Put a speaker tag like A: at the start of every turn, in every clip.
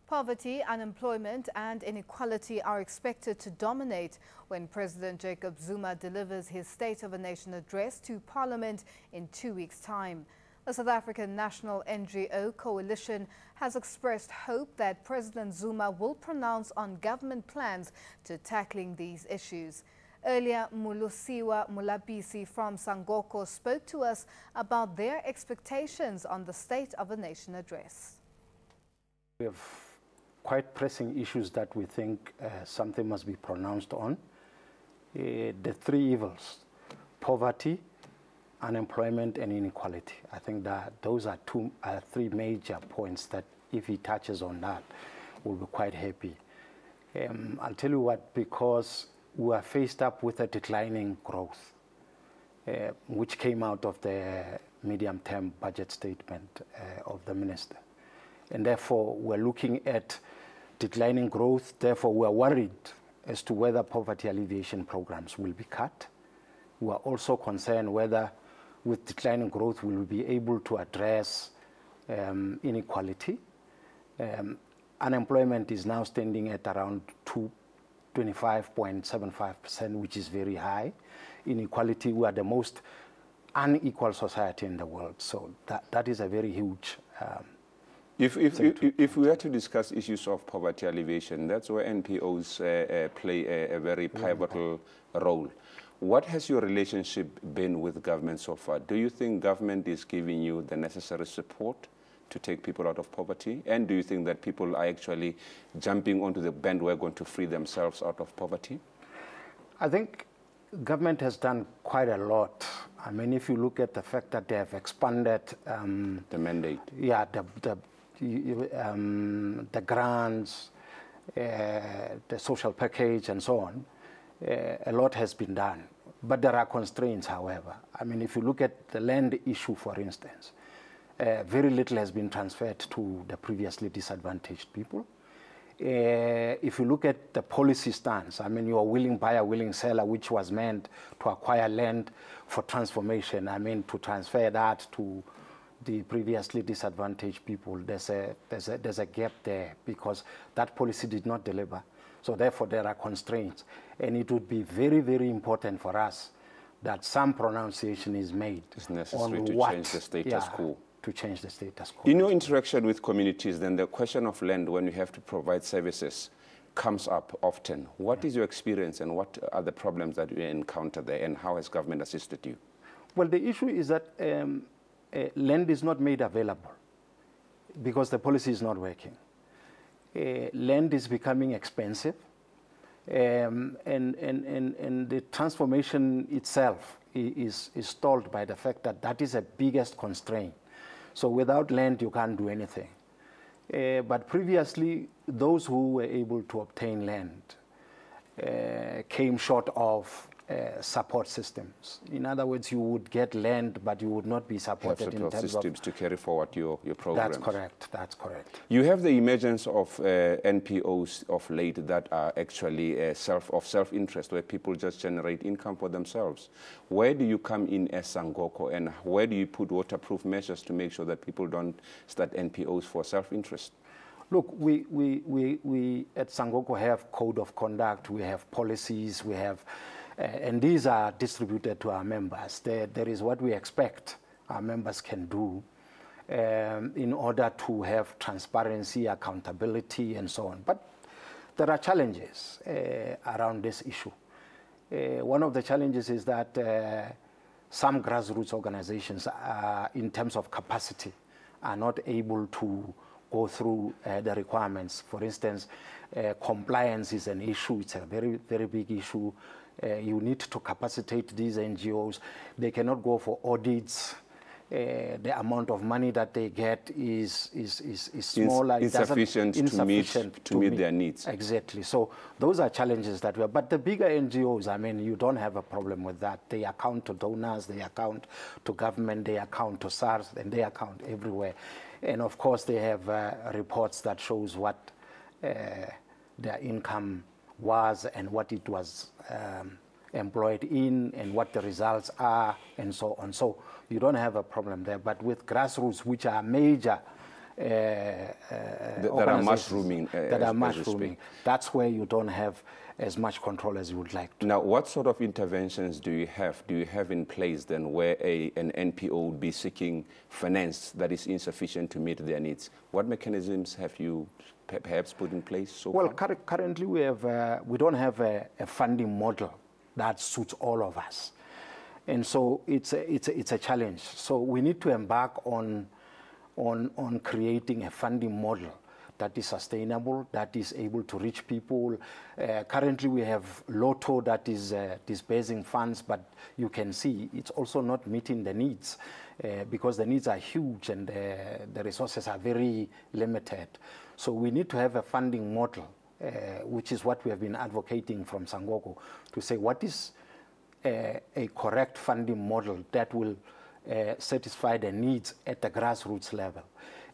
A: Poverty, unemployment and inequality are expected to dominate when President Jacob Zuma delivers his State of the Nation address to Parliament in 2 weeks' time. The South African National NGO Coalition has expressed hope that President Zuma will pronounce on government plans to tackling these issues. Earlier, Molosiwa Molapisi from SANGOCO spoke to us about their expectations on the State of the Nation address.
B: We have quite pressing issues that we think something must be pronounced on. The three evils: poverty, unemployment and inequality. I think that those are three major points that if he touches on that, we'll be quite happy. I'll tell you what, because we are faced up with a declining growth, which came out of the medium-term budget statement of the minister. And therefore, we're looking at declining growth. Therefore, we're worried as to whether poverty alleviation programs will be cut. We are also concerned whether, with declining growth, we will be able to address inequality. Unemployment is now standing at around 25.75%, which is very high. Inequality, we are the most unequal society in the world. So that is a very huge
C: If we were to discuss issues of poverty alleviation, that's where NPOs play a very pivotal role. What has your relationship been with government so far? Do you think government is giving you the necessary support to take people out of poverty? And do you think that people are actually jumping onto the bandwagon to free themselves out of poverty?
B: I think government has done quite a lot. I mean, if you look at the fact that they have expanded
C: the mandate.
B: Yeah, the grants, the social package and so on, a lot has been done. But there are constraints, however. I mean, if you look at the land issue, for instance, very little has been transferred to the previously disadvantaged people. If you look at the policy stance, I mean, you are willing buyer, willing seller, which was meant to acquire land for transformation. I mean, to transfer that to the previously disadvantaged people, there's a gap there because that policy did not deliver. So therefore, there are constraints. And it would be very, very important for us that some pronunciation is made.
C: It's necessary
B: on
C: to change the status quo.
B: To change the status quo.
C: In your interaction with communities, then the question of land, when you have to provide services, comes up often. What is your experience and what are the problems that you encounter there, and how has government assisted you?
B: Well, the issue is that land is not made available because the policy is not working. Land is becoming expensive, and the transformation itself is stalled by the fact that that is the biggest constraint. So without land, you can't do anything. But previously, those who were able to obtain land came short of support systems. In other words, you would get land, but you would not be supported in terms
C: systems to carry forward your programs.
B: That's correct. That's correct.
C: You have the emergence of NPOs of late that are actually self-interest, where people just generate income for themselves. Where do you come in as SANGOCO, and where do you put waterproof measures to make sure that people don't start NPOs for self-interest?
B: Look, we at SANGOCO have code of conduct, we have policies, we have and these are distributed to our members. There is what we expect our members can do in order to have transparency, accountability, and so on. But there are challenges around this issue. One of the challenges is that some grassroots organizations, in terms of capacity, are not able to go through the requirements. For instance, compliance is an issue. It's a very, very big issue. You need to capacitate these NGOs. They cannot go for audits. The amount of money that they get is smaller.
C: Insufficient to meet their needs.
B: Exactly. So those are challenges that we have. But the bigger NGOs, I mean, you don't have a problem with that. They account to donors, they account to government, they account to SARS, and they account everywhere. And of course, they have reports that shows what their income was and what it was employed in and what the results are and so on. So you don't have a problem there. But with grassroots, which are major that
C: are mushrooming.
B: That's where you don't have as much control as you would like to.
C: Now, what sort of interventions do you have? Do you have in place then where an NPO would be seeking finance that is insufficient to meet their needs? What mechanisms have you perhaps put in place so far?
B: Well, currently we don't have a funding model that suits all of us, and so it's a challenge. So we need to embark on creating a funding model that is sustainable, that is able to reach people. Currently we have Lotto that is disbursing funds, but you can see it's also not meeting the needs because the needs are huge and the resources are very limited. So we need to have a funding model, which is what we have been advocating from SANGOCO, to say what is a correct funding model that will satisfy the needs at the grassroots level.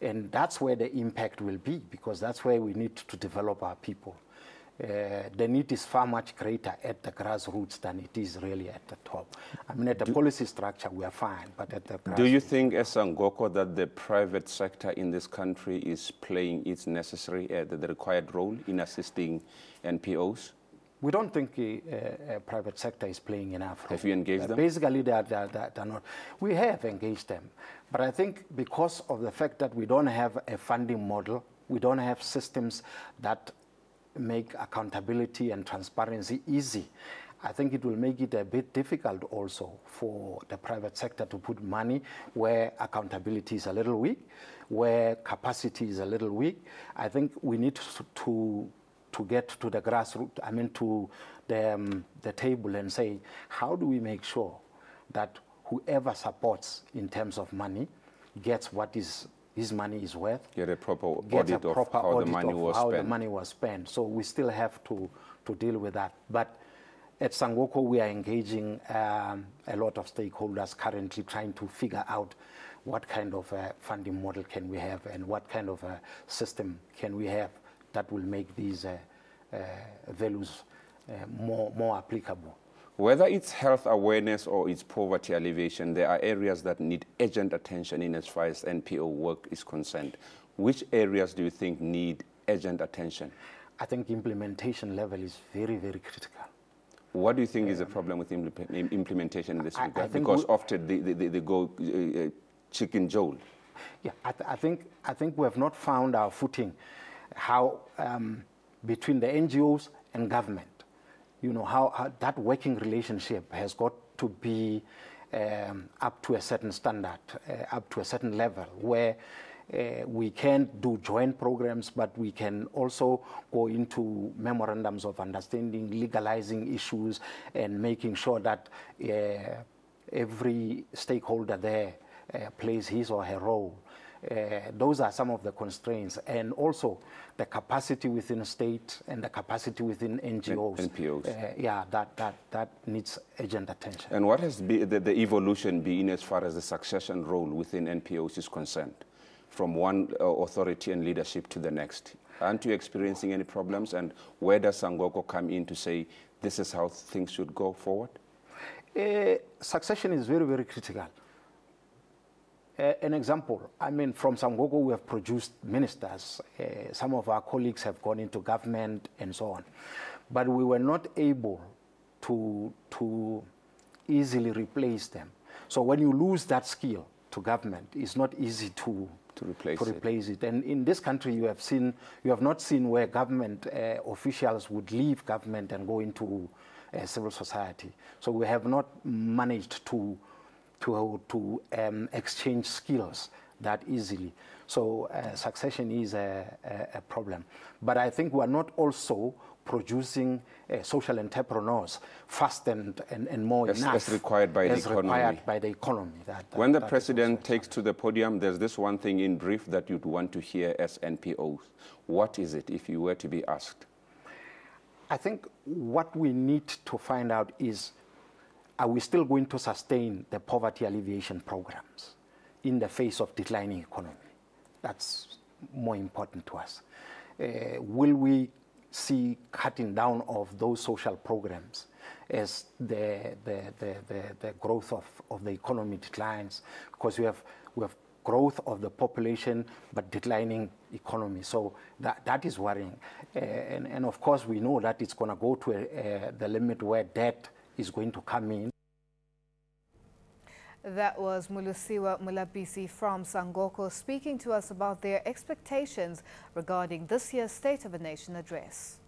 B: And that's where the impact will be, because that's where we need to develop our people. The need is far much greater at the grassroots than it is really at the top. I mean, at the policy structure, we are fine, but at the grassroots...
C: Do you think, as SANGOCO, that the private sector in this country is playing its necessary, the required role in assisting NPOs?
B: We don't think a private sector is playing enough role.
C: Have you engaged them?
B: Basically, they're not. We have engaged them. But I think because of the fact that we don't have a funding model, we don't have systems that make accountability and transparency easy, I think it will make it a bit difficult also for the private sector to put money where accountability is a little weak, where capacity is a little weak. I think we need to get to the grassroots, I mean to the table and say, how do we make sure that whoever supports in terms of money gets what his money is worth?
C: Get a proper audit of how the money was spent.
B: So we still have to deal with that. But at SANGOCO, we are engaging a lot of stakeholders currently trying to figure out what kind of a funding model can we have and what kind of a system can we have that will make these values more applicable.
C: Whether it's health awareness or it's poverty alleviation, there are areas that need urgent attention in as far as NPO work is concerned. Which areas do you think need urgent attention?
B: I think implementation level is very, very critical.
C: What do you think is the problem with implementation in this regard? Because often they go chicken jowl.
B: Yeah, I think we have not found our footing how between the NGOs and government, you know, how that working relationship has got to be up to a certain standard, up to a certain level where we can do joint programs, but we can also go into memorandums of understanding, legalizing issues, and making sure that every stakeholder there plays his or her role. Those are some of the constraints, and also the capacity within state and the capacity within NGOs.
C: NPOs.
B: Yeah, that needs urgent attention.
C: And what has the evolution been as far as the succession role within NPOs is concerned, from one authority and leadership to the next? Aren't you experiencing any problems? And where does SANGOCO come in to say this is how things should go forward?
B: Succession is very, very critical. An example, I mean, from SANGOCO we have produced ministers. Some of our colleagues have gone into government and so on. But we were not able to easily replace them. So when you lose that skill to government, it's not easy to replace it. And in this country, you have not seen where government officials would leave government and go into civil society. So we have not managed to exchange skills that easily. So succession is a problem. But I think we are not also producing social entrepreneurs fast and more enough.
C: As required by the economy.
B: Required by the economy.
C: When the president takes to the podium, there's this one thing in brief that you'd want to hear as NPOs. What is it, if you were to be asked?
B: I think what we need to find out is, are we still going to sustain the poverty alleviation programs in the face of declining economy? That's more important to us. Will we see cutting down of those social programs as the growth of the economy declines? Because we have growth of the population but declining economy. So that is worrying. And of course, we know that it's going to go to the limit where debt is going to come in.
A: That was Molosiwa Molapisi from SANGOCO speaking to us about their expectations regarding this year's State of the Nation address.